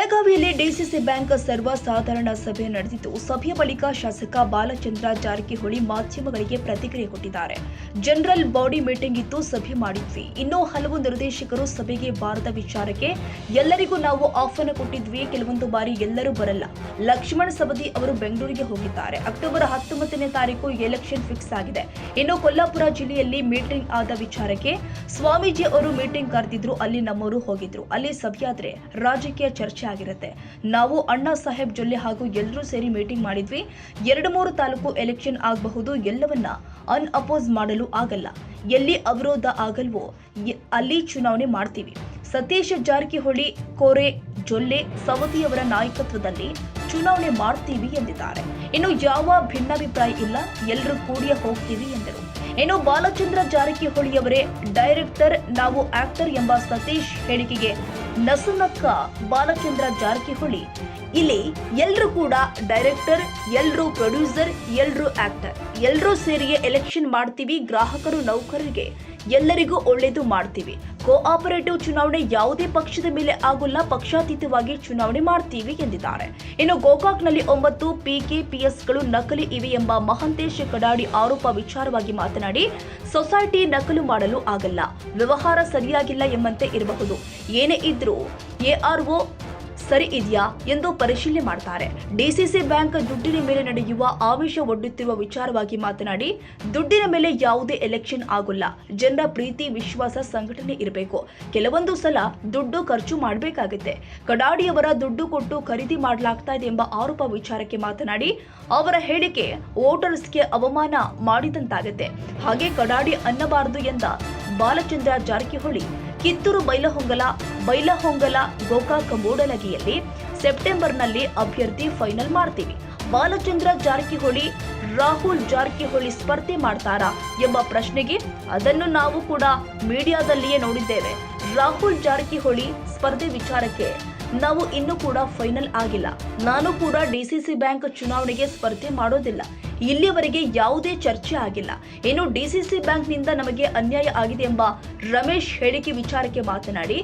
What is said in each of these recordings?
ಬೆಳಗಾವಿಯಲ್ಲಿ DCC bank ಸರ್ವಸಾಧಾರಣ ಸಭೆ ನಡೆದಿದ್ದು, ಸಭೆಯ ಬಳಿಕ ಶಾಸಕ ಬಾಲಚಂದ್ರ ಜಾರಕಿಹೊಳಿ ಮಾಧ್ಯಮಗಳಿಗೆ ಪ್ರತಿಕ್ರಿಯೆ ಕೊಟ್ಟಿದ್ದಾರೆ. ಜನರಲ್ ಬಾಡಿ ಮೀಟಿಂಗ್ ಇತ್ತು, ಸಭೆ ಮಾಡಿದ್ವಿ. ಇನ್ನೂ ಹಲವು ನಿರ್ದೇಶಕರು ಸಭೆಗೆ ಬಾರದ ವಿಚಾರಕ್ಕೆ ಎಲ್ಲರಿಗೂ ನಾವು ಆಹ್ವಾನ ಕೊಟ್ಟಿದ್ವಿ. ಕೆಲವೊಂದು ಬಾರಿ ಎಲ್ಲರೂ ಬರಲ್ಲ. ಲಕ್ಷ್ಮಣ ಸವದಿ ಅವರು ಬೆಂಗಳೂರಿಗೆ ಹೋಗಿದ್ದಾರೆ. ಅಕ್ಟೋಬರ್ 19ನೇ ತಾರೀಕು ಎಲೆಕ್ಷನ್ ಫಿಕ್ಸ್ ಆಗಿದೆ. ಇನ್ನು ಕೊಲ್ಲಾಪುರ ಜಿಲ್ಲೆಯಲ್ಲಿ ಮೀಟಿಂಗ್ ಆದ ವಿಚಾರಕ್ಕೆ ಸ್ವಾಮೀಜಿ ಅವರು ಮೀಟಿಂಗ್ ಕರೆದಿದ್ರು. ಅಲ್ಲಿ ನಮ್ಮವರು ಹೋಗಿದ್ರು. ಅಲ್ಲಿ ಸಭೆಯಾದ್ರೆ ರಾಜಕೀಯ ಚರ್ಚೆ ಆಗಿರುತ್ತೆ. ನಾವು ಅಣ್ಣಾ ಸಾಹೇಬ್ ಜೊಲ್ಲೆ ಹಾಗೂ ಎಲ್ಲರೂ ಸೇರಿ ಮೀಟಿಂಗ್ ಮಾಡಿದ್ವಿ. 2-3 ತಾಲೂಕು ಎಲೆಕ್ಷನ್ ಆಗಬಹುದು. ಎಲ್ಲವನ್ನ ಅನ್ಅಪೋಸ್ ಮಾಡಲು ಆಗಲ್ಲ. ಎಲ್ಲಿ ಅವಿರೋಧ ಆಗಲ್ವೋ ಅಲ್ಲಿ ಚುನಾವಣೆ ಮಾಡ್ತೀವಿ. ಸತೀಶ್ ಜಾರಕಿಹೊಳಿ, ಕೋರೆ, ಜೊಲ್ಲೆ, ಸವದಿಯವರ ನಾಯಕತ್ವದಲ್ಲಿ ಚುನಾವಣೆ ಮಾಡ್ತೀವಿ ಎಂದಿದ್ದಾರೆ. ಇನ್ನು ಯಾವ ಭಿನ್ನಾಭಿಪ್ರಾಯ ಇಲ್ಲ, ಎಲ್ಲರೂ ಕೂಡಿಯೇ ಹೋಗ್ತೀವಿ ಎಂದರು. ಇನ್ನು ಬಾಲಚಂದ್ರ ಜಾರಕಿಹೊಳಿಯವರೇ ಡೈರೆಕ್ಟರ್, ನಾವು ಆಕ್ಟರ್ ಎಂಬ ಸತೀಶ್ ಹೇಳಿಕೆಗೆ ನಸುನಕ್ಕ ಬಾಲಚಂದ್ರ ಜಾರಕಿಹೊಳಿ, ಇಲ್ಲಿ ಎಲ್ಲರೂ ಕೂಡ ಡೈರೆಕ್ಟರ್, ಎಲ್ಲರೂ ಪ್ರೊಡ್ಯೂಸರ್, ಎಲ್ಲರೂ ಆಕ್ಟರ್, ಎಲ್ಲರೂ ಸೇರಿಯೇ ಎಲೆಕ್ಷನ್ ಮಾಡ್ತೀವಿ. ಗ್ರಾಹಕರು, ನೌಕರರಿಗೆ ಎಲ್ಲರಿಗೂ ಒಳ್ಳೆಯದು ಮಾಡ್ತೀವಿ. ಕೋಆಪರೇಟಿವ್ ಚುನಾವಣೆ ಯಾವುದೇ ಪಕ್ಷದ ಮೇಲೆ ಆಗೋಲ್ಲ, ಪಕ್ಷಾತೀತವಾಗಿ ಚುನಾವಣೆ ಮಾಡ್ತೀವಿ ಎಂದಿದ್ದಾರೆ. ಇನ್ನು ಗೋಕಾಕ್ನಲ್ಲಿ 9 PKPSಗಳು ನಕಲಿ ಇವೆ ಎಂಬ ಮಹಂತೇಶ್ ಕಡಾಡಿ ಆರೋಪ ವಿಚಾರವಾಗಿ ಮಾತನಾಡಿ, ಸೊಸೈಟಿ ನಕಲು ಮಾಡಲು ಆಗಲ್ಲ, ವ್ಯವಹಾರ ಸರಿಯಾಗಿಲ್ಲ ಎಂಬಂತೆ ಇರಬಹುದು. ಏನೇ ಇದ್ರೂ ARO ಸರಿ ಇದೆಯಾ ಎಂದು ಪರಿಶೀಲನೆ ಮಾಡ್ತಾರೆ. ಡಿಸಿಸಿ ಬ್ಯಾಂಕ್ ದುಡ್ಡಿನ ಮೇಲೆ ನಡೆಯುವ ಆಮಿಷ ಒಡ್ಡುತ್ತಿರುವ ವಿಚಾರವಾಗಿ ಮಾತನಾಡಿ, ದುಡ್ಡಿನ ಮೇಲೆ ಯಾವುದೇ ಎಲೆಕ್ಷನ್ ಆಗೋಲ್ಲ. ಜನರ ಪ್ರೀತಿ, ವಿಶ್ವಾಸ, ಸಂಘಟನೆ ಇರಬೇಕು. ಕೆಲವೊಂದು ಸಲ ದುಡ್ಡು ಖರ್ಚು ಮಾಡಬೇಕಾಗುತ್ತೆ. ಕಡಾಡಿಯವರ ದುಡ್ಡು ಕೊಟ್ಟು ಖರೀದಿ ಮಾಡಲಾಗ್ತಾ ಇದೆ ಎಂಬ ಆರೋಪ ವಿಚಾರಕ್ಕೆ ಮಾತನಾಡಿ, ಅವರ ಹೇಳಿಕೆ ವೋಟರ್ಸ್ಗೆ ಅವಮಾನ ಮಾಡಿದಂತಾಗುತ್ತೆ. ಹಾಗೆ ಕಡಾಡಿ ಅನ್ನಬಾರದು ಎಂದ ಬಾಲಚಂದ್ರ ಜಾರಕಿಹೊಳಿ, ಕಿತ್ತೂರು ಬೈಲಹೊಂಗಲ, ಗೋಕಾಕ್, ಮೂಡಲಗಿಯಲ್ಲಿ ಸೆಪ್ಟೆಂಬರ್ನಲ್ಲಿ ಅಭ್ಯರ್ಥಿ ಫೈನಲ್ ಮಾಡ್ತೀವಿ. ಬಾಲಚಂದ್ರ ಜಾರಕಿಹೊಳಿ, ರಾಹುಲ್ ಜಾರಕಿಹೊಳಿ ಸ್ಪರ್ಧೆ ಮಾಡ್ತಾರಾ ಎಂಬ ಪ್ರಶ್ನೆಗೆ, ಅದನ್ನು ನಾವು ಕೂಡ ಮೀಡಿಯಾದಲ್ಲಿಯೇ ನೋಡಿದ್ದೇವೆ. ರಾಹುಲ್ ಜಾರಕಿಹೊಳಿ ಸ್ಪರ್ಧೆ ವಿಚಾರಕ್ಕೆ ನಾವು ಇನ್ನೂ ಕೂಡ ಫೈನಲ್ ಆಗಿಲ್ಲ. ನಾನು ಕೂಡ ಡಿಸಿಸಿ ಬ್ಯಾಂಕ್ ಚುನಾವಣೆಗೆ ಸ್ಪರ್ಧೆ ಮಾಡೋದಿಲ್ಲ. ಇಲ್ಲಿಯವರೆಗೆ ಯಾವುದೇ ಚರ್ಚೆ ಆಗಿಲ್ಲ. ಇನ್ನು ಡಿಸಿಸಿ ಬ್ಯಾಂಕ್ನಿಂದ ನಮಗೆ ಅನ್ಯಾಯ ಆಗಿದೆ ಎಂಬ ರಮೇಶ್ ಹೇಳಿಕೆ ವಿಚಾರಕ್ಕೆ ಮಾತನಾಡಿ,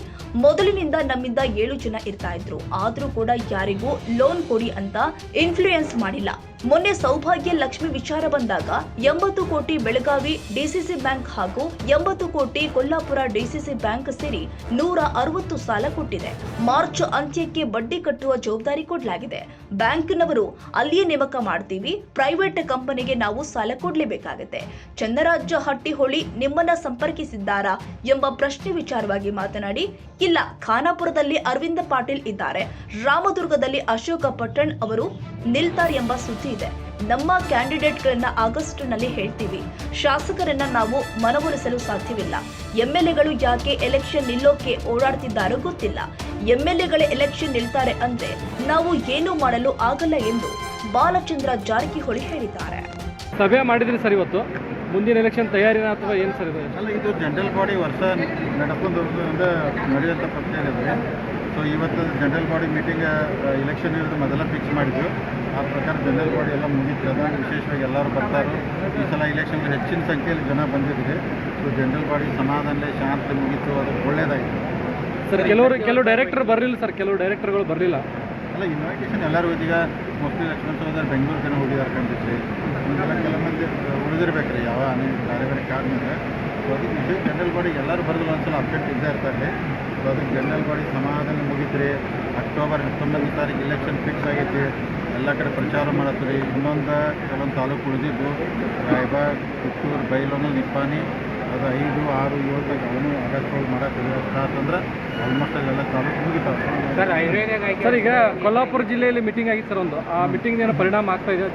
ಮೊದಲಿನಿಂದ ನಮ್ಮಿಂದ 7 ಜನ ಇರ್ತಾ ಇದ್ರು. ಆದ್ರೂ ಕೂಡ ಯಾರಿಗೂ ಲೋನ್ ಕೊಡಿ ಅಂತ ಇನ್ಫ್ಲೂಯೆನ್ಸ್ ಮಾಡಿಲ್ಲ. ಮೊನ್ನೆ ಸೌಭಾಗ್ಯ ಲಕ್ಷ್ಮಿ ವಿಚಾರ ಬಂದಾಗ 80 ಕೋಟಿ ಬೆಳಗಾವಿ ಡಿಸಿಸಿ ಬ್ಯಾಂಕ್ ಹಾಗೂ 80 ಕೋಟಿ ಕೊಲ್ಲಾಪುರ ಡಿಸಿಸಿ ಬ್ಯಾಂಕ್ ಸೇರಿ 160 ಸಾಲ ಕೊಟ್ಟಿದೆ. ಮಾರ್ಚ್ ಅಂತ್ಯಕ್ಕೆ ಬಡ್ಡಿ ಕಟ್ಟುವ ಜವಾಬ್ದಾರಿ ಕೊಡಲಾಗಿದೆ. ಬ್ಯಾಂಕ್ನವರು ಅಲ್ಲಿಯೇ ನೇಮಕ ಮಾಡ್ತೀವಿ. ಪ್ರೈವೇಟ್ ಕಂಪನಿಗೆ ನಾವು ಸಾಲ ಕೊಡಲೇಬೇಕಾಗುತ್ತೆ. ಚನ್ನರಾಜ ಹಟ್ಟಿಹೊಳಿ ನಿಮ್ಮನ್ನ ಸಂಪರ್ಕಿಸಿದ್ದಾರಾ ಎಂಬ ಪ್ರಶ್ನೆ ವಿಚಾರವಾಗಿ ಮಾತನಾಡಿ, ಇಲ್ಲ, ಖಾನಾಪುರದಲ್ಲಿ ಅರವಿಂದ ಪಾಟೀಲ್ ಇದ್ದಾರೆ, ರಾಮದುರ್ಗದಲ್ಲಿ ಅಶೋಕ ಪಟ್ಟಣ್ ಅವರು ನಿಲ್ತಾರೆ ಎಂಬ ಸುದ್ದಿ ಇದೆ. ನಮ್ಮ ಕ್ಯಾಂಡಿಡೇಟ್ಗಳನ್ನ ಆಗಸ್ಟ್ನಲ್ಲಿ ಹೇಳ್ತೀವಿ. ಶಾಸಕರನ್ನ ನಾವು ಮನವೊಲಿಸಲು ಸಾಧ್ಯವಿಲ್ಲ. MLAಗಳು ಯಾಕೆ ಎಲೆಕ್ಷನ್ ನಿಲ್ಲೋಕೆ ಓಡಾಡ್ತಿದ್ದಾರೋ ಗೊತ್ತಿಲ್ಲ. MLAಗಳೇ ಎಲೆಕ್ಷನ್ ನಿಲ್ತಾರೆ ಅಂದ್ರೆ ನಾವು ಏನೂ ಮಾಡಲು ಆಗಲ್ಲ ಎಂದು ಬಾಲಚಂದ್ರ ಜಾರಕಿಹೊಳಿ ಹೇಳಿದ್ದಾರೆ. ಸಭೆ ಮಾಡಿದ್ರಿ ಸರ್, ಇವತ್ತು ಮುಂದಿನ ಎಲೆಕ್ಷನ್ ತಯಾರಿನ ಅಥವಾ ಏನು ಸರ್ ಇದು? ಅಲ್ಲ, ಇದು ಜನರಲ್ ಬಾಡಿ ವರ್ಷ ನಡೆದುಕೊಂಡು ನಡೆಯುವಂಥ ಪ್ರಕ್ರಿಯೆ ಇದೆ. ಸೊ ಇವತ್ತು ಜನರಲ್ ಬಾಡಿ ಮೀಟಿಂಗ್ ಎಲೆಕ್ಷನ್ ಇರೋದು ಮೊದಲ ಫಿಕ್ಸ್ ಮಾಡಿದ್ದು. ಆ ಪ್ರಕಾರ ಜನರಲ್ ಬಾಡಿ ಎಲ್ಲ ಮುಗಿತು. ಅದಾಗ ವಿಶೇಷವಾಗಿ ಎಲ್ಲರೂ ಬರ್ತಾರೆ. ಈ ಸಲ ಎಲೆಕ್ಷನ್ಗೆ ಹೆಚ್ಚಿನ ಸಂಖ್ಯೆಯಲ್ಲಿ ಜನ ಬಂದಿದ್ದಾರೆ. ಸೊ ಜನರಲ್ ಬಾಡಿ ಸಮಾಧಾನ ಶಾಂತಿ ಮುಗೀತು, ಅದು ಒಳ್ಳೆಯದಾಗಿದೆ ಸರ್. ಕೆಲವು ಡೈರೆಕ್ಟರ್ ಬರಲಿಲ್ಲ ಸರ್, ಕೆಲವು ಡೈರೆಕ್ಟರ್ಗಳು ಬರಲಿಲ್ಲ. ಅಲ್ಲ, ಇನ್ವಿಟೇಷನ್ ಎಲ್ಲರೂ ಇದೀಗ ಮೋಸ್ಟ್ಲಿ ಲಕ್ಷ್ಮಣ ಸಹೋದರ ಬೆಂಗಳೂರು ಜನ ಹೋಗಿದ್ದಾರೆ ಕಂಡಿದ್ರಿ. ಮುಂದೆಲ್ಲ ಕೆಲವು ಮಂದಿ ಉಳಿದಿರ್ಬೇಕ್ರಿ ಯಾವ ಬೇರೆ ಬೇರೆ ಕಾರಣ ಮೇಲೆ. ಸೊ ಅದಕ್ಕೆ ಇದು ಜನರಲ್ ಬಾಡಿಗೆ ಎಲ್ಲರೂ ಬರೋದಿಲ್ಲ, ಒಂದ್ಸಲ ಅಪ್ಡೇಟ್ ಇದ್ದೇ ಇರ್ತಾರೆ. ಸೊ ಅದಕ್ಕೆ ಜನರಲ್ ಬಾಡಿ ಸಮಾಧಾನ ಮುಗಿತ್ರಿ. ಅಕ್ಟೋಬರ್ 19ನೇ ತಾರೀಕು ಎಲೆಕ್ಷನ್ ಫಿಕ್ಸ್ ಆಗೈತಿ. ಎಲ್ಲ ಕಡೆ ಪ್ರಚಾರ ಮಾಡತ್ರಿ. ಇನ್ನೊಂದು ಕೆಲವೊಂದು ತಾಲೂಕು ಉಳಿದಿದ್ದು ರಾಯಬಾಗ್, ಕಿತ್ತೂರು, ಬೈಲೊಂದು, ನಿಪ್ಪಾಣಿ, ಅದು 5, 6, 7 ಅವನು ಆಗಸ್ಟ್ ಮಾಡೋಕ್ಕಿದೆ. ಅಂತಂದ್ರೆ ಆಲ್ಮೋಸ್ಟ್ ಎಲ್ಲ ತಾಲೂಕು ಮುಗಿತಾವೆ ಸರ್. ಈಗ ಕೊಲ್ಲಾಪುರ ಜಿಲ್ಲೆಯಲ್ಲಿ ಮೀಟಿಂಗ್ ಆಗಿತ್ತು ಸರ್, ಒಂದು ಆ ಮೀಟಿಂಗ್ ಏನೋ ಪರಿಣಾಮ ಆಗ್ತಾ ಇದೆ?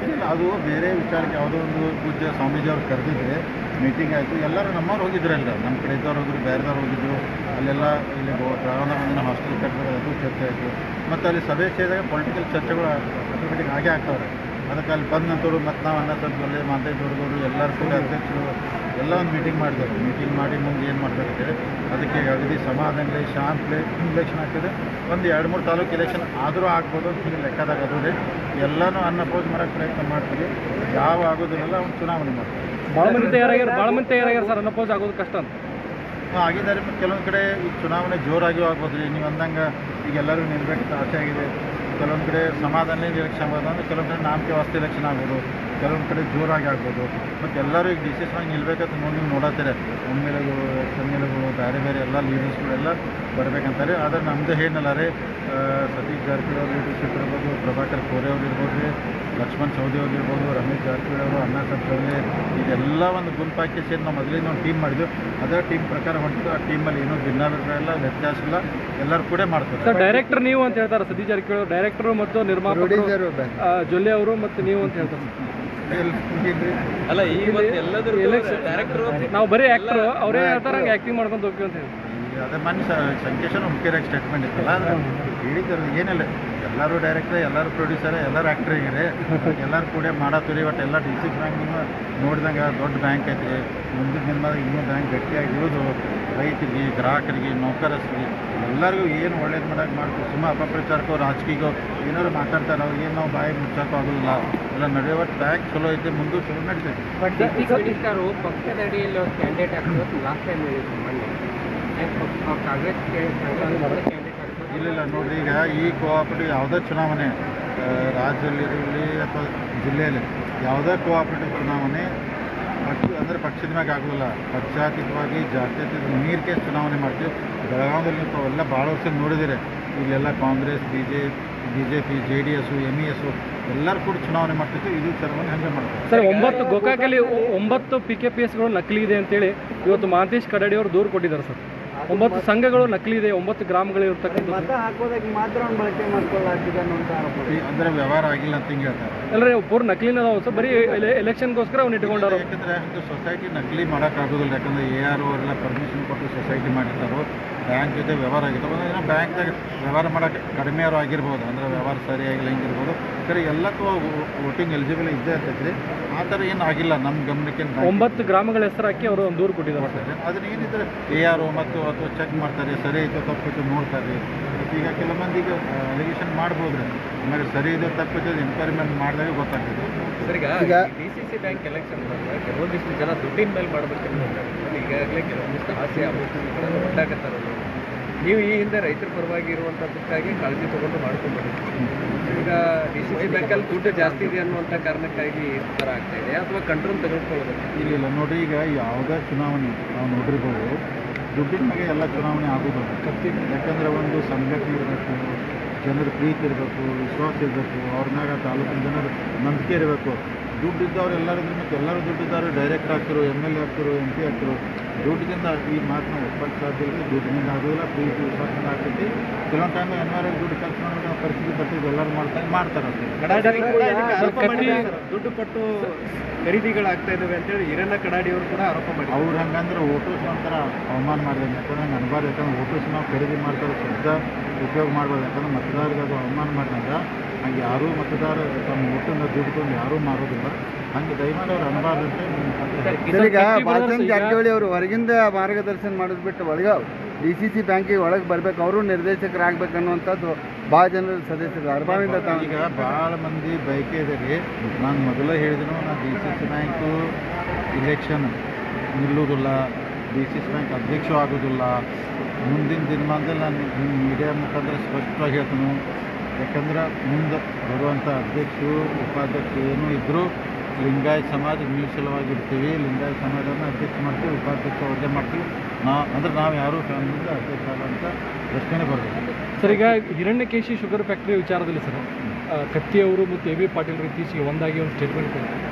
ಇಲ್ಲ, ಅದು ಬೇರೆ ವಿಚಾರಕ್ಕೆ ಯಾವುದೋ ಒಂದು ಪೂಜ್ಯ ಸ್ವಾಮೀಜಿ ಅವ್ರು ಕರೆದಿದ್ರೆ ಮೀಟಿಂಗ್ ಆಯಿತು. ಎಲ್ಲರೂ ನಮ್ಮವ್ರು ಹೋಗಿದ್ರಲ್ಲ, ನಮ್ಮ ಕಡೆ ಇದ್ದವ್ರು ಹೋಗಿದ್ರು, ಬೇರೆದವ್ರು ಹೋಗಿದ್ರು. ಅಲ್ಲೆಲ್ಲ ಇಲ್ಲಿ ರಾವಣ ಹಾಸ್ಟೆಲ್ ಕಟ್ಟಿದ್ರೆ ಅದು ಚರ್ಚೆ ಆಯಿತು. ಮತ್ತು ಅಲ್ಲಿ ಸಭೆ ಸೇರಿದಾಗ ಪೊಲಿಟಿಕಲ್ ಚರ್ಚೆಗಳು ಆಟೋಮೆಟಿಕ್ ಆಗೇ ಆಗ್ತಾವ್ರೆ. ಅದಕ್ಕೆ ಅಲ್ಲಿ ಬಂದ ನಂತರ ಮತ್ತು ನಾವು ಅಣ್ಣ ಸಾಹೇಬ್ ಮಾತಾಡಿದವ್ರು ಎಲ್ಲರೂ ಕೂಡ ಅಧ್ಯಕ್ಷರು ಎಲ್ಲ ಒಂದು ಮೀಟಿಂಗ್ ಮಾಡಿದ್ದಾರೆ. ಮೀಟಿಂಗ್ ಮಾಡಿ ಮುಂದೆ ಏನು ಮಾಡಬೇಕಂತೇಳಿ ಅದಕ್ಕೆ ಅಗದಿ ಸಮಾಧಾನ ಶಾಂತ ಇಲೆಕ್ಷನ್ ಆಗ್ತದೆ. ಒಂದು 2-3 ತಾಲೂಕು ಎಲೆಕ್ಷನ್ ಆದರೂ ಆಗ್ಬೋದು ಅಂತ ಲೆಕ್ಕದಾಗ ಅದು ರೀ. ಎಲ್ಲನೂ ಅನ್ಅಪೋಸ್ ಮಾಡೋಕ್ಕೆ ಪ್ರಯತ್ನ ಮಾಡ್ತೀವಿ. ಯಾವ ಆಗೋದಿಲ್ಲ ಅವ್ನು ಚುನಾವಣೆ ಮಾಡ್ತೀವಿ. ಭಾಳ ಮಂದಿ ತಯಾರಾಗ್ಯಾರ ಸರ್, ಅನ್ಅಪೋಸ್ ಆಗೋದು ಕಷ್ಟ ಅಂತ. ಆಗಿದ್ದಾರೆ. ಮತ್ತು ಕೆಲವೊಂದು ಕಡೆ ಈಗ ಚುನಾವಣೆ ಜೋರಾಗಿ ಆಗ್ಬೋದು ರೀ. ನೀವು ಅಂದಂಗೆ ಈಗ ಎಲ್ಲರೂ ನಿಲ್ಬೇಕಂತ ಆಸೆ ಆಗಿದೆ. ಕೆಲವೊಂದು ಕಡೆ ಸಮಾಧಾನ ಎಲೆಕ್ಷನ್ ಆಗ್ಬೋದು, ಅಂದರೆ ಕೆಲವೊಂದು ಕಡೆ ನಾಮಕೆ ವಾಸ್ತೆ ಎಲೆಕ್ಷನ್ ಆಗ್ಬೋದು, ಕೆಲವೊಂದು ಕಡೆ ಜೋರಾಗಿ ಆಗ್ಬೋದು. ಮತ್ತು ಎಲ್ಲರೂ ಈಗ ಡಿಸಿಷನ್ ನಿಲ್ಬೇಕಂತ ನೀವು ನೋಡತ್ತಾರೆ. ಎಮ್ಮೆಲೆಗಳು, ಎಮ್ಮೆಲೆಗಳು, ಬೇರೆ ಬೇರೆ ಎಲ್ಲ ಲೀಡರ್ಸ್ಗಳೆಲ್ಲ ಬರಬೇಕಂತಾರೆ. ಆದರೆ ನಮ್ಮದು ಏನಲ್ಲ ರೀ, ಸತೀಶ್ ಜಾರಕಿಹೊಳಿ ಅವ್ರ ಲೀಡರ್ಶಿಪ್ ಇರ್ಬೋದು, ಪ್ರಭಾಕರ್ ಕೋರೆ ಅವ್ರು ಇರ್ಬೋದು ರೀ, ಲಕ್ಷ್ಮಣ್ ಸವದಿ ಅವ್ರು ಇರ್ಬೋದು, ರಮೇಶ್ ಜಾರಕಿಹೊಳಿ ಅವರು, ಅಣ್ಣಾ ಸಾಹೇಬ್ ಇದೆಲ್ಲ ಒಂದು ಗುಂಪಾಕಿ ಸೇರಿ ನಾವು ಮೊದಲಿಂದ ಒಂದು ಟೀಮ್ ಮಾಡಿದ್ವಿ. ಅದೇ ಟೀಮ್ ಪ್ರಕಾರ ಹೊಂಟಿದ್ದು. ಆ ಟೀಮಲ್ಲಿ ಏನೂ ಭಿನ್ನಾಭಿಪ್ರಾಯ ಇಲ್ಲ, ವ್ಯತ್ಯಾಸ ಇಲ್ಲ, ಎಲ್ಲರೂ ಕೂಡ ಮಾಡ್ತಾರೆ. ಸರ್ ಡೈರೆಕ್ಟರ್ ನೀವು ಅಂತ ಹೇಳ್ತಾರೆ ಸತೀಶ್ ಜಾರಕಿಹೊಳಿ ಅವರು, ಡೈರೆಕ್ಟರು ಮತ್ತು ನಿರ್ಮಾಪಕರು ಜೊಲ್ಲೆ ಅವರು ಮತ್ತು ನೀವು ಅಂತ ಹೇಳ್ತಾರೆ. ಅಲ್ಲ ಈಗ ಎಲ್ಲಾದ್ರೂ ನಾವು ಬರೀ ಆ್ಯಕ್ಟ್ರು, ಅವರೇ ಹೇಳ್ತಾರೆ ಹಂಗೆ ಆ್ಯಕ್ಟಿಂಗ್ ಮಾಡ್ಕೊಂಡು ಹೋಗ್ತೀವಿ ಅಂತ ಹೇಳಿ. ಅದೇ ಮನುಷ್ಯ ಸಂಕೇಶನ ಮುಖ್ಯರಾಗಿ ಸ್ಟೇಟ್ಮೆಂಟ್ ಇತ್ತಲ್ಲ, ಆದರೆ ಹೇಳಿದ್ದಾರೆ ಏನಿಲ್ಲ, ಎಲ್ಲರೂ ಡೈರೆಕ್ಟರ್, ಎಲ್ಲರೂ ಪ್ರೊಡ್ಯೂಸರ್, ಎಲ್ಲರೂ ಆ್ಯಕ್ಟ್ರ್ ಆಗಿರಿ, ಎಲ್ಲರೂ ಕೂಡ ಮಾಡತ್ತೀರಿ. ಬಟ್ ಎಲ್ಲ ಡಿ.ಸಿ. ಬ್ಯಾಂಕ್ ನೋಡಿದಂಗೆ ದೊಡ್ಡ ಬ್ಯಾಂಕ್ ಐತ್ರಿ. ಮುಂದಿನ ದಿನದಾಗ ಇನ್ನೂ ಬ್ಯಾಂಕ್ ಗಟ್ಟಿಯಾಗಿ ಇರೋದು ರೈತರಿಗೆ, ಗ್ರಾಹಕರಿಗೆ, ನೌಕರರಿಗೆ ಎಲ್ಲರಿಗೂ ಏನು ಒಳ್ಳೇದು ಮಾಡೋಕೆ ಮಾಡ್ತೀವಿ. ಸುಮ್ಮ ಅಪಪ್ರಚಾರಕ್ಕೋ ರಾಜಕೀಯಕ್ಕೋ ಏನಾದ್ರು ಮಾತಾಡ್ತಾರೆ, ಅವ್ರು ಏನು ನಾವು ಬಾಯಿ ಮುಚ್ಚೋಕ್ಕೂ ಆಗೋದಿಲ್ಲ. ಎಲ್ಲ ನಡೆಯುವ ಬ್ಯಾಂಕ್ ಚಲೋ ಐತೆ, ಮುಂದೆ ಚಲೋ ನಡೀತೈತೆ. ಬಟ್ ಅವರು ಪಕ್ಷದ ಅಡಿಯಲ್ಲಿ ಒಂದು ಕ್ಯಾಂಡಿಡೇಟ್ ಆಗ್ತದೆ ಲಾಸ್ಟ್ ಟೈಮ್ ಹೇಳಿದ್ರು ಮೊನ್ನೆ ಕಾಂಗ್ರೆಸ್ ಕ್ಯಾಂಡಿಡೇಟ್ ಇಲ್ಲ ನೋಡಿರಿ, ಈಗ ಈ ಕೋಆಪರೇಟಿವ್ ಯಾವುದೇ ಚುನಾವಣೆ ರಾಜ್ಯದಲ್ಲಿರಲಿ ಅಥವಾ ಜಿಲ್ಲೆಯಲ್ಲಿ ಯಾವುದೇ ಕೋಆಪರೇಟಿವ್ ಚುನಾವಣೆ ಅಂದರೆ ಪಕ್ಷದ ಮ್ಯಾಗ ಆಗೋದಿಲ್ಲ. ಪಕ್ಷಾತೀತವಾಗಿ ಜಾತ್ಯತೀತ ನೀರಿಗೆ ಚುನಾವಣೆ ಮಾಡ್ತೀವಿ. ಬೆಳಗಾವಿಯಲ್ಲಿ ಅವೆಲ್ಲ ಭಾಳ ವರ್ಷ ನೋಡಿದಿರಿ. ಇಲ್ಲೆಲ್ಲ ಕಾಂಗ್ರೆಸ್, BJP, JDS, MES ಎಲ್ಲರೂ ಕೂಡ ಚುನಾವಣೆ ಮಾಡ್ತಿತ್ತು. ಇದು ಚುನಾವಣೆ ಹಂಗೆ ಮಾಡ್ತಾರೆ. ಸರ್ 9 ಗೋಕಾಕಲ್ಲಿ 9 PKPSಗಳು ನಕಲಿ ಇದೆ ಅಂತೇಳಿ ಇವತ್ತು ಮಹಾಂತೇಶ್ ಕಡಾಡಿ ಅವರು ದೂರು ಕೊಟ್ಟಿದ್ದಾರೆ ಸರ್. 9 ಸಂಘಗಳು ನಕಲಿ ಇದೆ, 9 ಗ್ರಾಮಗಳಿರ್ತಕ್ಕಂಥ ಹಾಕೋದಕ್ಕೆ ಮಾತ್ರ ಬಳಕೆ ಮಾಡ್ಕೊಳ್ಳಾಗ್ತಿದೆ ಅನ್ನೋಂಥ ಆರೋಪ. ಅಂದರೆ ವ್ಯವಹಾರ ಆಗಿಲ್ಲ ಅಂತ ಹಿಂಗೆ ಹೇಳ್ತಾರೆ. ಎಲ್ಲರೇ ಪೂರ್ ನಕಲಿನ ಅದಾವ ಸರ್, ಬರೀ ಎಲೆಕ್ಷನ್ಗೋಸ್ಕರ ಅವ್ನು ಇಟ್ಕೊಂಡಾರು. ಯಾಕಂದರೆ ಒಂದು ಸೊಸೈಟಿ ನಕಲಿ ಮಾಡೋಕ್ಕಾಗೋದಿಲ್ಲ. ಯಾಕಂದರೆ AR ಅವರೆಲ್ಲ ಪರ್ಮಿಷನ್ ಕೊಟ್ಟು ಸೊಸೈಟಿ ಮಾಡಿರ್ತಾರೋ, ಬ್ಯಾಂಕ್ ಜೊತೆ ವ್ಯವಹಾರ ಆಗಿರ್ತಾವೆ. ಅಂದರೆ ಬ್ಯಾಂಕ್ದಾಗ ವ್ಯವಹಾರ ಮಾಡೋಕ್ಕೆ ಕಡಿಮೆ ಅವರು ಆಗಿರ್ಬೋದು, ಅಂದರೆ ವ್ಯವಹಾರ ಸರಿಯಾಗಿಲ್ಲ ಹಿಂಗಿರ್ಬೋದು. ಸರಿ, ಎಲ್ಲಕ್ಕೂ ವೋಟಿಂಗ್ ಎಲಿಜಿಬಲ್ ಇದ್ದೇ ಇರ್ತೈತಿ. ಆ ಥರ ಏನು ಆಗಿಲ್ಲ ನಮ್ಮ ಗಮನಕ್ಕೆ. 9 ಗ್ರಾಮಗಳ ಹೆಸರು ಹಾಕಿ ಅವರು ಒಂದು ದೂರು ಕೊಟ್ಟಿದ್ದಾರೆ. ಅದನ್ನ ಏನಿದ್ರೆ AR ಮತ್ತು ಅಥವಾ ಚೆಕ್ ಮಾಡ್ತಾರೆ, ಸರಿ ಐತೋ ತಪ್ಪಿತ್ತು ನೋಡ್ತಾರೆ. ಈಗ ಕೆಲವೊಂದಿಗೆ ಅಲಿಗೇಷನ್ ಮಾಡ್ಬೋದು ರೀ, ಆಮೇಲೆ ಸರಿ ಇದೆ ತಪ್ಪಿತ್ತು ಎನ್ಕ್ವೈರಿಮೆಂಟ್ ಮಾಡಿದಾಗ ಗೊತ್ತಾಗ್ತದೆ. ಸರ್ ಈಗ DCC ಬ್ಯಾಂಕ್ ಎಲೆಕ್ಷನ್ ಬಂದಾಗ ಕೆಲವೊಂದಿಷ್ಟು ಜನ ದುಡ್ಡಿನ ಮೇಲೆ ಮಾಡಬೇಕೆಂದು ಈಗಾಗಲೇ ಕೆಲವೊಂದಿಷ್ಟು ಆಸೆ ಆಲೋಚನೆಗಳನ್ನು ಹೊಂದಾಕತ್ತಾರೆ. ನೀವು ಈ ಹಿಂದೆ ರೈತರ ಪರವಾಗಿ ಇರುವಂಥದ್ದಕ್ಕಾಗಿ ಕಾಳಜಿ ತೊಗೊಂಡು ಮಾಡ್ಕೊಂಡು ಈಗ DCC ಬ್ಯಾಂಕಲ್ಲಿ ದುಡ್ಡು ಜಾಸ್ತಿ ಇದೆ ಅನ್ನುವಂಥ ಕಾರಣಕ್ಕಾಗಿ ಈ ಥರ ಆಗ್ತಾ ಇದೆ ಅಥವಾ ಕಂಟ್ರೋಲ್ ತೆಗೆದುಕೊಳ್ಳೋದು? ಇಲ್ಲ ನೋಡಿರಿ, ಈಗ ಯಾವುದೇ ಚುನಾವಣೆ ನಾವು ನೋಡಿರ್ಬೋದು, ದುಡ್ಡಿನ ಮೇಲೆ ಎಲ್ಲ ಚುನಾವಣೆ ಆಗೋದಿಲ್ಲ. ಯಾಕಂದರೆ ಒಂದು ಸಂಘಟನೆ ಇರಬೇಕು, ಜನರ ಪ್ರೀತಿ ಇರಬೇಕು, ವಿಶ್ವಾಸ ಇರಬೇಕು, ಅವ್ರ ಮ್ಯಾಗ ತಾಲೂಕಿನ ಜನರು ನಂಬಿಕೆ ಇರಬೇಕು. ದುಡ್ಡಿದ್ದವ್ರು ಎಲ್ಲರೂ ಮತ್ತು ಎಲ್ಲರೂ ದುಡ್ಡಿದ್ದವರು ಡೈರೆಕ್ಟ್ ಆಗ್ತರು, MLA ಆಗ್ತರು, MP ಆಗ್ತರು. ದುಡ್ಡಿನಿಂದ ಈ ಮಾತನ್ನ ಒಪ್ಪಕ್ಕೆ ಸಾಧ್ಯ ಇಲ್ಲ. ದುಡ್ಡಿನಿಂದ ಆಗೋದಿಲ್ಲ, ಪ್ರೀತಿ ವಿಶ್ವಾಸದಿಂದ ಆಗ್ತೈತಿ. ಕೆಲವೊಂದು ಟೈಮ್ NRI ದುಡ್ಡು ಖರ್ಚು ಮಾಡೋದು ಪರಿಸ್ಥಿತಿ ಬರ್ತಿದ್ದು ಎಲ್ಲರೂ ಮಾಡ್ತಾರೆ. ದುಡ್ಡು ಕೊಟ್ಟು ಖರೀದಿಗಳಾಗ್ತಾ ಇದ್ದಾವೆ ಅಂತೇಳಿ ಹಿರಣ್ಣ ಕಡಾಡಿಯವರು ಕೂಡ ಆರೋಪ ಮಾಡಿ ಅವ್ರು ಹಂಗಂದ್ರೆ ವೋಟರ್ಸ್ ಒಂಥರ ಅವಮಾನ ಮಾಡಿದೆ. ಯಾಕಂದ್ರೆ ಅನ್ಬಾರ್ದು. ಯಾಕಂದ್ರೆ ವೋಟರ್ಸ್ ನಾವು ಖರೀದಿ ಮಾಡ್ತಾರೆ, ಶಬ್ದ ಉಪಯೋಗ ಮಾಡ್ಬೋದು. ಯಾಕಂದ್ರೆ ಮತದಾರರಿಗೆ ಅದು ಅವಮಾನ ಮಾಡಿದಂದ್ರೆ ಹಂಗೆ ಯಾರೂ ಮತದಾರ ತಮ್ಮ ವೋಟನ್ನ ದುಡ್ಕೊಂಡು ಯಾರೂ ಮಾರೋದಿಲ್ಲ. ಹಂಗೆ ದಯಮಾಡಿ ಅವ್ರು ಅನ್ಬಾರ್ದಂತೆ. ಈಗ ಬಾಲಚಂದ್ರ ಜಾರಕಿಹೊಳಿ ಅವರು ಹೊರಗಿಂದ ಮಾರ್ಗದರ್ಶನ ಮಾಡೋದು ಬಿಟ್ಟು ಒಳಗೆ DCC ಬ್ಯಾಂಕಿಗೆ ಒಳಗೆ ಬರ್ಬೇಕು, ಅವರು ನಿರ್ದೇಶಕರಾಗಬೇಕನ್ನುವಂಥದ್ದು ಭಾಳ ಜನರ ಸದಸ್ಯರು ಅರ್ಭಾವಿಂದ. ಈಗ ಭಾಳ ಮಂದಿ ಬಯಕೆ ಇದೆ ರೀ. ನಾನು ಮೊದಲೇ ಹೇಳಿದ್ರು, ನಾನು DCC ಬ್ಯಾಂಕು ಇಲೆಕ್ಷನ್ ನಿಲ್ಲುವುದಿಲ್ಲ, DCC ಬ್ಯಾಂಕ್ ಅಧ್ಯಕ್ಷ ಆಗೋದಿಲ್ಲ. ಮುಂದಿನ ದಿನಮಾನದಲ್ಲಿ ನಾನು ನಿಮ್ಮ ಮೀಡಿಯಾ ಮುಖಾಂತರ ಸ್ಪಷ್ಟವಾಗಿ ಹೇಳ್ತೀನಿ. ಯಾಕಂದ್ರೆ ಮುಂದೆ ಬರುವಂಥ ಅಧ್ಯಕ್ಷರು, ಉಪಾಧ್ಯಕ್ಷರು ಏನೂ ಇದ್ದರೂ ಲಿಂಗಾಯತ ಸಮಾಜ ಮೀಸಲವಾಗಿರ್ತೀವಿ. ಲಿಂಗಾಯತ ಸಮಾಜವನ್ನು ಅಧ್ಯಕ್ಷ ಮಾಡ್ತೀವಿ, ಉಪಾಧ್ಯಕ್ಷ ಅವ್ರದ್ದೇ ಮಾಡ್ತೀವಿ. ನಾವು ಯಾರೂ ಫ್ಯಾಮಿಲಿಯಿಂದ ಅಧ್ಯಕ್ಷ ಆಗೋಂಥ ಪ್ರಶ್ನೆ ಬರಬೇಕು. ಸರ್ ಈಗ ಹಿರಣ್ಯಕೇಶಿ ಶುಗರ್ ಫ್ಯಾಕ್ಟ್ರಿ ವಿಚಾರದಲ್ಲಿ ಸರ್ ಕತ್ತಿಯವರು ಮತ್ತು AB ಪಾಟೀಲ್ ಇತ್ತೀಚೆಗೆ ಒಂದಾಗಿ ಒಂದು ಸ್ಟೇಟ್ಮೆಂಟ್ ಕೊಡ್ತೀವಿ,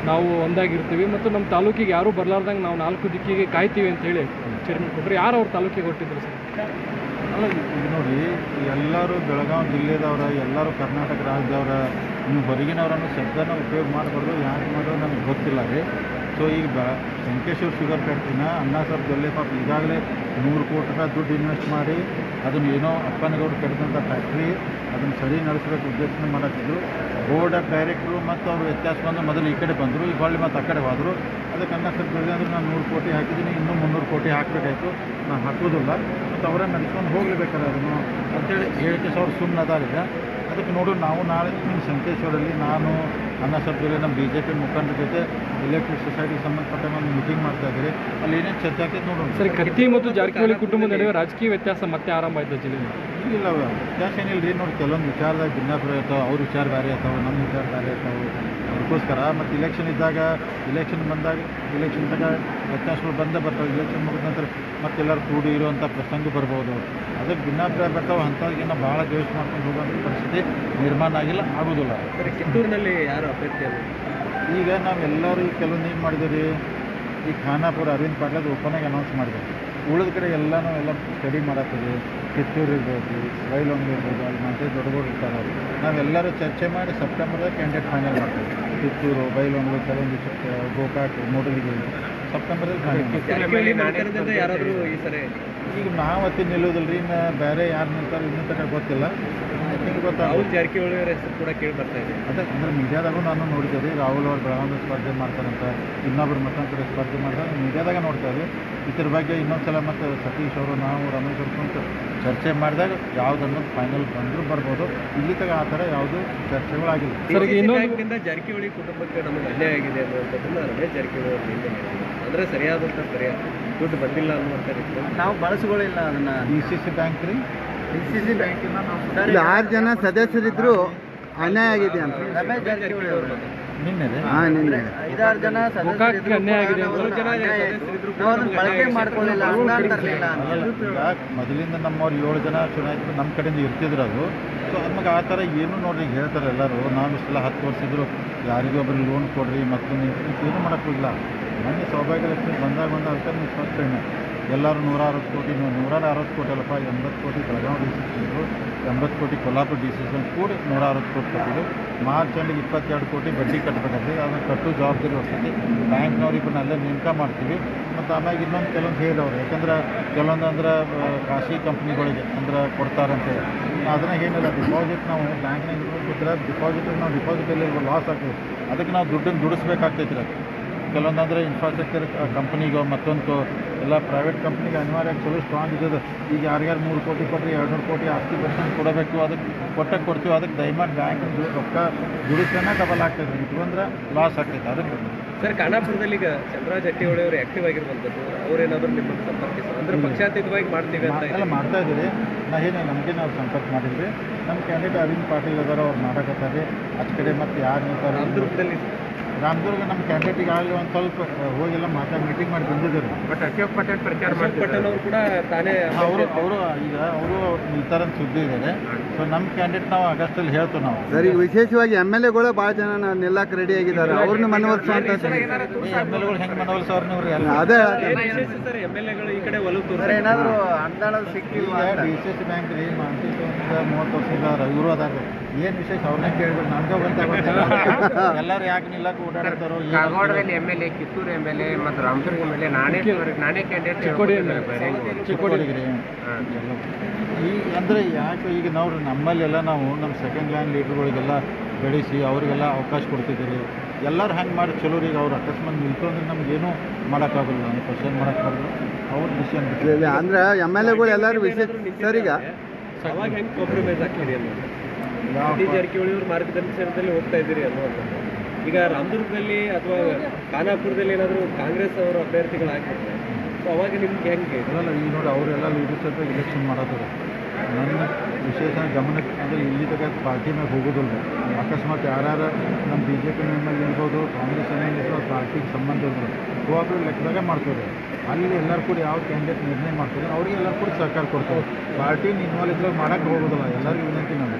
ನಾವು ಒಂದಾಗಿರ್ತೀವಿ ಮತ್ತು ನಮ್ಮ ತಾಲೂಕಿಗೆ ಯಾರೂ ಬರಲಾರ್ದಂಗೆ ನಾವು 4 ದಿಕ್ಕಿಗೆ ಕಾಯ್ತೀವಿ ಅಂತೇಳಿ ಸ್ಟೇಟ್ಮೆಂಟ್ ಕೊಟ್ಟರೆ ಯಾರು ಅವ್ರ ತಾಲೂಕಿಗೆ ಕೊಟ್ಟಿದ್ರು ಸರ್? ಅಲ್ಲ, ಈಗ ನೋಡಿ, ಎಲ್ಲರೂ ಬೆಳಗಾವಿ ಜಿಲ್ಲೆದವ್ರ, ಎಲ್ಲರೂ ಕರ್ನಾಟಕ ರಾಜ್ಯದವ್ರ, ನೀವು ಹೊರಗಿನವರನ್ನು ಶಬ್ದನ ಉಪಯೋಗ ಮಾಡಬಾರ್ದು. ಯಾಕೆ ಮಾಡೋದು ನನಗೆ ಗೊತ್ತಿಲ್ಲ ರೀ. ಸೊ ಈಗ ಸಂಕೇಶ್ವರ ಶುಗರ್ ಫ್ಯಾಕ್ಟ್ರಿನ ಅಣ್ಣಾ ಸಾಹೇಬ್ ಜೊಲ್ಲೆ ಪಾಪ ಈಗಾಗಲೇ 100 ಕೋಟಿ ರೂಪಾಯಿ ದುಡ್ಡು ಇನ್ವೆಸ್ಟ್ ಮಾಡಿ ಅದನ್ನು ಏನೋ ಅಪ್ಪನಗೌಡರು ಕಟ್ಟಿದಂಥ ಫ್ಯಾಕ್ಟ್ರಿ ಅದನ್ನು ಸರಿ ನಡೆಸಬೇಕು ಉದ್ದೇಶನ ಮಾಡತ್ತಿದ್ರು. ಬೋರ್ಡ್ ಆಫ್ ಡೈರೆಕ್ಟ್ರು ಮತ್ತು ಅವರು ವ್ಯತ್ಯಾಸ ಬಂದು ಮೊದಲು ಈ ಕಡೆ ಬಂದರು, ಈಗ ಹೊಳ್ಳಿ ಮತ್ತು ಆ ಕಡೆ ಹೋದರು. ಅದಕ್ಕೆ ಅಣ್ಣಾ ಸಾಹೇಬ್ ಜೊಲ್ಲೆ ಅಂದರೆ ನಾನು 100 ಕೋಟಿ ಹಾಕಿದ್ದೀನಿ, ಇನ್ನೂ 300 ಕೋಟಿ ಹಾಕಬೇಕಾಯ್ತು, ನಾನು ಹಾಕೋದಿಲ್ಲ ಮತ್ತು ಅವರೇ ನಡೆಸ್ಕೊಂಡು ಹೋಗ್ಲೇಬೇಕಾದ್ರೆ ಅದನ್ನು ಅಂತೇಳಿ ಹೇಳಿಕೆ ಅವ್ರು ಸುಮ್ಮನೆ ಅದಾರಿದೆ. ಅದಕ್ಕೆ ನೋಡು, ನಾವು ನಾಳೆ ಸಂಕೇಶ್ವರಲ್ಲಿ ನಾನು ಅನ್ನೋ ಶಬ್ದದಲ್ಲಿ ನಮ್ಮ BJP ಮುಖಂಡರ ಜೊತೆ ಎಲೆಕ್ಟ್ರಿಕ್ ಸೊಸೈಟಿಗೆ ಸಂಬಂಧಪಟ್ಟ ಒಂದು ಮೀಟಿಂಗ್ ಮಾಡ್ತಾ ಇದ್ದೀರಿ. ಅಲ್ಲಿ ಏನೇನು ಚರ್ಚೆ ಆಗ್ತೈತೆ ನೋಡೋಣ. ಸರ್, ಕತ್ತಿ ಮತ್ತು ಜಾರಕಿಹೊಳಿ ಕುಟುಂಬದ ನಡುವೆ ರಾಜಕೀಯ ವ್ಯತ್ಯಾಸ ಮತ್ತೆ ಆರಂಭ ಆಯ್ತು ಜಿಲ್ಲೆಯಲ್ಲಿ. ಇಲ್ಲ ವ್ಯತ್ಯಾಸ ಏನಿಲ್ಲ ರೀ. ನೋಡಿ, ಕೆಲವೊಂದು ವಿಚಾರದಾಗ ಭಿನ್ನಾಭಿಪ್ರಾಯ ಇರ್ತಾವೆ, ಅವ್ರ ವಿಚಾರ ಬೇರೆ ಇರ್ತಾವೆ, ನಮ್ಮ ವಿಚಾರ ಬೇರೆ ಇರ್ತಾವೆ. ಅದಕ್ಕೋಸ್ಕರ ಮತ್ತು ಇಲೆಕ್ಷನ್ ಇದ್ದಾಗ ಇಲೆಕ್ಷನ್ ಇದ್ದಾಗ ವ್ಯತ್ಯಾಸಗಳು ಬಂದೇ ಬರ್ತಾವೆ. ಇಲೆಕ್ಷನ್ ಮುಗಿದ ನಂತರ ಮತ್ತೆಲ್ಲರೂ ಕೂಡಿ ಇರುವಂಥ ಪ್ರಸಂಗ ಬರ್ಬೋದು. ಅದಕ್ಕೆ ಭಿನ್ನಾಭಿಪ್ರಾಯ ಬರ್ತಾವೆ. ಅಂಥವ್ರಿಗಿನ್ನ ಭಾಳ ದ್ವೇಷ ಮಾಡ್ಕೊಂಡು ಹೋಗುವಂಥ ಪರಿಸ್ಥಿತಿ ನಿರ್ಮಾಣ ಆಗಿಲ್ಲ, ಆಗೋದಿಲ್ಲ. ಸರ್, ಕಿತ್ತೂರಿನಲ್ಲಿ ಯಾರು ಅಭ್ಯರ್ಥಿ ಅಲ್ಲ? ಈಗ ನಾವೆಲ್ಲರೂ ಕೆಲವೊಂದು ಏನು ಮಾಡಿದ್ದೀವಿ, ಈ ಖಾನಾಪುರ ಅರವಿಂದ್ ಪಾಟೀಲ್ ಓಪನಾಗಿ ಅನೌನ್ಸ್ ಮಾಡಿದ್ದೀವಿ. ಉಳಿದ ಕಡೆ ಎಲ್ಲ ಸ್ಟಡಿ ಮಾಡತ್ತೀವಿ. ಕಿತ್ತೂರು ಇರ್ಬೋದು, ಬೈಲೊಂಗಲು ಇರ್ಬೋದು, ಅಲ್ಲಿ ಮತ್ತೆ ದೊಡ್ಡಗೌಡರು ಇರ್ತಾರೆ. ನಾವೆಲ್ಲರೂ ಚರ್ಚೆ ಮಾಡಿ ಸೆಪ್ಟೆಂಬರ್ದಾಗ ಕ್ಯಾಂಡಿಡೇಟ್ ಫೈನಲ್ ಮಾಡ್ತೀವಿ. ಕಿತ್ತೂರು, ಬೈಲೊಂಗಲು, ಕೆಲವೊಂದು ಗೋಕಾಕ್, ಮೂಡಲಿಗೆ ಸೆಪ್ಟೆಂಬರ್ದಲ್ಲಿ ಫೈನಲ್. ಯಾರಾದರೂ ಈ ಸರಿ ಈಗ ನಾವು ಅತಿ ನಿಲ್ಲೋದಿಲ್ಲ ರೀ. ಬೇರೆ ಯಾರು ನಿಲ್ತಾರೆ ಇನ್ನೂ ತನಕ ಗೊತ್ತಿಲ್ಲ. ಐ ಥಿಂಕ್ ರಾಹುಲ್ ಜಾರಕಿಹೊಳಿ ಅವರ ಹೆಸರು ಕೂಡ ಕೇಳಿ ಬರ್ತಾ ಇದೆ. ಅದೇ ಅಂದರೆ ಮೀಡಿಯಾದಾಗೂ ನಾನು ನೋಡಿದ್ದೆ ರೀ. ರಾಹುಲ್ ಅವ್ರು ಬೆಳಗಾವಿ ಸ್ಪರ್ಧೆ ಮಾಡ್ತಾರಂತ, ಇನ್ನೊಬ್ಬರು ಮತ್ತೊಂದು ಕಡೆ ಸ್ಪರ್ಧೆ ಮಾಡ್ತಾರೆ. ಮೀಡಿಯಾದಾಗ ನೋಡ್ತಾ ಇದ್ವಿ. ಇದ್ರ ಬಗ್ಗೆ ಇನ್ನೊಂದು ಮತ್ತು ಸತೀಶ್ ಅವರು, ನಾವು ರಮೇಶ್ ಅವ್ರು ಕುಂತು ಚರ್ಚೆ ಮಾಡಿದಾಗ ಯಾವುದನ್ನೋದು ಫೈನಲ್ ಬಂದರೂ ಬರ್ಬೋದು. ಇಲ್ಲಿ ತಗ ಆ ಥರ ಯಾವುದು ಚರ್ಚೆಗಳಾಗಿಲ್ಲ. ಬ್ಯಾಂಕ್ನಿಂದ ಜಾರಕಿಹೊಳಿ ಕುಟುಂಬಕ್ಕೆ ನಮಗೆ ಅನ್ಯಾಯ ಆಗಿದೆ ಅನ್ನುವಂಥದ್ದನ್ನು ರಮೇಶ್ ಜಾರಕಿಹೊಳಿ ಅವರು ಹಿಂದೆ ಅಂದರೆ ಸರಿಯಾದಂಥ ದುಡ್ಡು ಬಂದಿಲ್ಲ ಅನ್ನುವಂಥ ರೀತಿ ನಾವು ಬಳಸ್ಕೊಳ್ಳಿಲ್ಲ ಅದನ್ನು. DCC ಬ್ಯಾಂಕ್ ರೀ, DCC ಬ್ಯಾಂಕಿನ ನಾವು 6 ಜನ ಸದಸ್ಯರಿದ್ರು ಅನ್ಯಾಯ ಆಗಿದೆ ಅಂತ ರಮೇಶ್ ಜಾರಕಿಹೊಳಿ ಅವರು ನಿನ್ನೆ ರೀ. ನಿನ್ನೆ 5-6 ಜನ ಗೋಕಾಕ್ಗೆ ಅನ್ಯಾಯ ಆಗಿದೆ. 7 ಜನ ಸದಸ್ಯರಿದ್ರು ಬಳಕೆ ಮಾಡ್ಕೊಳ್ಳಿಲ್ಲ ಈಗ ಮೊದಲಿಂದ ನಮ್ಮವ್ರು 7 ಜನ ಚುನಾಯಿತರು ನಮ್ಮ ಕಡೆಯಿಂದ ಇರ್ತಿದ್ರು. ಅದು ಸೊ ನಮಗೆ ಆ ಥರ ಏನು ನೋಡ್ರಿ ಹೇಳ್ತಾರೆ ಎಲ್ಲರೂ. ನಾವು ಇಷ್ಟೆಲ್ಲ 10 ವರ್ಷ ಇದ್ರು ಯಾರಿಗೂ ಒಬ್ಬರು ಲೋನ್ ಕೊಡ್ರಿ ಮತ್ತೊಂದು ಏನು ಮಾಡೋಕ್ಕಿಲ್ಲ. ಮೊನ್ನೆ ಸೌಭಾಗ್ಯ ಲಕ್ಷ್ಮಿ ಬಂದಾಗ ಅದಕ್ಕೆ ನೀವು ಫಸ್ಟ್ ಟೈಮ್ ಎಲ್ಲರೂ 160 ಕೋಟಿ, 160 ಕೋಟಿ ಅಲ್ಲಪ್ಪ, 80 ಕೋಟಿ ಬೆಳಗಾವಿ DCC, 80 ಕೋಟಿ ಕೊಲ್ಲಾಪುರ DCC ಕೂಡಿ 160 ಕೋಟಿ ಕೊಟ್ಟಿದ್ದು. ಮಾರ್ಚ್ ಎಂಡಿಗೆ 22 ಕೋಟಿ ಬಡ್ಡಿ ಕಟ್ಟಬೇಕಾದ್ರೆ ಅದನ್ನು ಕಟ್ಟು ಜವಾಬ್ದಾರಿ ವಸತಿ ಬ್ಯಾಂಕ್ನವ್ರು ಇಬ್ಬರನ್ನ ಅಲ್ಲೇ ನೇಮಕ ಮಾಡ್ತೀವಿ. ಮತ್ತು ಆಮ್ಯಾಗ ಇನ್ನೊಂದು ಕೆಲವೊಂದು ಹೇಳಿದವ್ರು, ಯಾಕಂದ್ರೆ ಕೆಲವೊಂದು ಅಂದ್ರೆ ಖಾಸಗಿ ಕಂಪ್ನಿಗಳಿಗೆ ಅಂದ್ರೆ ಕೊಡ್ತಾರಂತೇಳಿ ಅದನ್ನು ಏನಿಲ್ಲ. ಡಿಪಾಸಿಟ್ ನಾವು ಬ್ಯಾಂಕ್ನಾಗ ಇಟ್ಬಿಟ್ರೆ ನಾವು ಡಿಪಾಸಿಟಲ್ಲಿ ಲಾಸ್ ಆಗ್ತದೆ. ಅದಕ್ಕೆ ನಾವು ದುಡ್ಡನ್ನು ದುಡಿಸ್ಬೇಕಾಗ್ತೈತಿ ರೀ. ಕೆಲವೊಂದು ಅಂದರೆ ಇನ್ಫ್ರಾಸ್ಟ್ರಕ್ಚರ್ ಕಂಪ್ನಿಗೋ ಮತ್ತೊಂದು ಎಲ್ಲ ಪ್ರೈವೇಟ್ ಕಂಪ್ನಿಗೆ ಅನಿವಾರ್ಯವಾಗಿ ಚಲೋ ಸ್ಟ್ರಾಂಗ್ ಇದ್ದದು. ಈಗ ಯಾರ್ಯಾರು 3 ಕೋಟಿ ಕೊಟ್ಟರೆ 200 ಕೋಟಿ ಆಸ್ತಿ ಪರ್ಸೆಂಟ್ ಕೊಡಬೇಕು. ಅದಕ್ಕೆ ಕೊಡ್ತೀವಿ. ಅದಕ್ಕೆ ದಯಮಾಡಿ ಬ್ಯಾಂಕ್ ರೊಕ್ಕ ದುಡಿಸೋಣ ಡಬಲ್ ಆಗ್ತೈತೆ. ಇಟ್ಕೊಂಡ್ರೆ ಲಾಸ್ ಆಗ್ತೈತೆ. ಅದಕ್ಕೆ ಸರ್, ಖಾನಾಪುರದಲ್ಲಿ ಈಗ ಚಂದ್ರರಾಜ್ ಜಾರಕಿಹೊಳಿ ಅವರು ಆ್ಯಕ್ಟಿವ್ ಆಗಿರುವಂಥದ್ದು, ಅವರೇನಾದರೂ ನಿಮ್ಮನ್ನು ಸಂಪರ್ಕಿಸ್ತಾರೆ ಅಂದರೆ ಪಕ್ಷಾತೀತವಾಗಿ ಮಾಡ್ತೀವಿ ಅಂತ ಎಲ್ಲ ಮಾಡ್ತಾ ಇದ್ದೀವಿ. ನಮಗೆ ನಾವು ಸಂಪರ್ಕ ಮಾಡಿದ್ವಿ. ನಮ್ಮ ಕ್ಯಾಂಡಿಡೇಟ್ ಅರವಿಂದ್ ಪಾಟೀಲ್ ಅದಾರ, ಅವ್ರು ಮಾಡಕತ್ತಾರೆ. ಆಚೆ ಕಡೆ ಮತ್ತು ಯಾರು ನಿಲ್ತಾರೆ ರಾಮದುರ್ಗದಲ್ಲಿ ರಾಮದುರ್ಗ ನಮ್ಮ ಕ್ಯಾಂಡಿಡೇಟಿಗೆ ಆಗಲಿ ಒಂದು ಸ್ವಲ್ಪ ಹೋಗೆಲ್ಲ ಮೀಟಿಂಗ್ ಮಾಡಿ ಬಂದಿದ್ದಾರೆ. ಬಟ್ ಅಶೋಕ್ ಪಟೇಲ್ ಪ್ರಚಾರ ಪಟೇಲ್ ಅವರು ಕೂಡ ತಾನೇ ಅವರು ನಿಲ್ತಾರಂತ ಸುದ್ದಿ ಇದ್ದಾರೆ. ಸೊ ನಮ್ಮ ಕ್ಯಾಂಡಿಡೇಟ್ ನಾವು ಆಗಸ್ಟಲ್ಲಿ ಹೇಳ್ತೀವಿ ನಾವು. ಸರ್, ಈಗ ವಿಶೇಷವಾಗಿ MLAಗಳು ಭಾಳ ಜನ ನಿಲ್ಲಕ್ಕೆ ರೆಡಿ ಆಗಿದ್ದಾರೆ. ಅವ್ರನ್ನ ಮನವೊಲಿಸುವಂತ MLAಗಳು ಹೆಂಗೆ ಮನವೊಲಿಸೋರು ನೀವು ಎಲ್ಲ ಅದೇ ಸರ್, MLAಗಳು ಈ ಕಡೆ ಒಲವು ತೋರಿಸ್ತಾರೆ. ಏನಾದರೂ ಅನುದಾನ ಸಿಕ್ಕಿಲ್ಲ. DCC ಬ್ಯಾಂಕ್ ರೀ ಮಾನಸಿಕ 30 ವರ್ಷದ ಇವರು ಅದಾರ. ಏನು ವಿಶೇಷ ಅವ್ರನ್ನೇ ಕೇಳಿದ್ರು. ನನಗೆ ಗೊತ್ತಾಗುತ್ತೆ ಎಲ್ಲರೂ ಯಾಕೆ ನಿಲ್ಲಕ್ಕೆ ಓಡಾಡ್ತಾರೋ. ಕಾಗವಾಡದಲ್ಲಿ MLA, ಕಿತ್ತೂರು MLA ಮತ್ತು ರಾಮದುರ್ಗ MLA ನಾನೇ ಕ್ಯಾಂಡಿಡೇಟ್ ಚಿಕ್ಕೋಡಿಗೆ ರೀ. ಈಗ ಅಂದರೆ ಯಾಕೆ ಈಗ ನಾವು ನಮ್ಮಲ್ಲೆಲ್ಲ ನಾವು ನಮ್ಮ ಸೆಕೆಂಡ್ ಲೈನ್ ಲೀಡರ್ಗಳಿಗೆಲ್ಲ ಬೆಳೆಸಿ ಅವರಿಗೆಲ್ಲ ಅವಕಾಶ ಕೊಡ್ತಿದ್ದೀರಿ. ಎಲ್ಲರೂ ಹಂಗೆ ಮಾಡಿ ಚಲೋ ಈಗ ಅವ್ರು ಅಕಸ್ಮಾತ್ ನಿಲ್ತು ಅಂದ್ರೆ ನಮಗೇನು ಮಾಡೋಕ್ಕಾಗಲ್ಲ. ನಾನು ಕ್ವಶನ್ ಮಾಡೋಕ್ಕಾಗಲ್ಲ. ಅವ್ರ ಡಿಸಿಷನ್ ಅಂದ್ರೆ MLAಗಳು ಎಲ್ಲರೂ ವಿಶೇಷ. ಸರ್, ಈಗ ಅವಾಗ ಹೆಂಗೆ ಕಾಂಪ್ರಮೈಸ್ ಆಗ್ತೀರಿ ಅನ್ನೋದು ಜಾರಕಿಹೊಳಿ ಅವ್ರ ಮಾರ್ಗದರ್ಶನದಲ್ಲಿ ಹೋಗ್ತಾ ಇದ್ದೀರಿ ಅನ್ನೋದು. ಈಗ ರಾಮದುರ್ಗದಲ್ಲಿ ಅಥವಾ ಖಾನಾಪುರದಲ್ಲಿ ಏನಾದರೂ ಕಾಂಗ್ರೆಸ್ ಅವರ ಅಭ್ಯರ್ಥಿಗಳಾಗಿರ್ತಾರೆ, ಸೊ ಅವಾಗ ನಿಮ್ಗೆ ಹೆಂಗೆ ಅಲ್ಲ ಈಗ ನೋಡಿ ಅವರೆಲ್ಲ ಲೀಡರ್ಶಿಪ್ ಎಲೆಕ್ಷನ್ ಮಾಡೋದು. ನನ್ನ ವಿಶೇಷ ಗಮನಕ್ಕೆ ಅಂದರೆ ಇಲ್ಲಿ ತಗ ಪಾರ್ಟಿ ಮೇಲೆ ಹೋಗೋದಿಲ್ಲ. ಅಕಸ್ಮಾತ್ ಯಾರ್ಯಾರು ನಮ್ಮ BJP ಮೇಲೆ ಇರ್ಬೋದು, ಕಾಂಗ್ರೆಸ್ ಏನಿರ್ಬೋದು, ಪಾರ್ಟಿಗೆ ಸಂಬಂಧ ಇರ್ಬೋದು, ಕೋಆಪರೇಟಿವ್ ಲೆಕ್ಕದಾಗ ಮಾಡ್ತಾರೆ. ಅಲ್ಲಿ ಎಲ್ಲರೂ ಕೂಡ ಯಾವ ಕ್ಯಾಂಡಿಡೇಟ್ ನಿರ್ಣಯ ಮಾಡ್ತಾರೆ ಅವ್ರಿಗೆ ಎಲ್ಲರೂ ಕೂಡ ಸಹಕಾರ ಕೊಡ್ತಾರೆ. ಪಾರ್ಟಿನ ಇನ್ವಾಲ್ವ್ ಇದ್ರಾಗ ಮಾಡೋಕ್ಕೆ ಹೋಗೋದಿಲ್ಲ. ಎಲ್ಲರಿಗೂ ವಿನಂತಿ ನಾನು.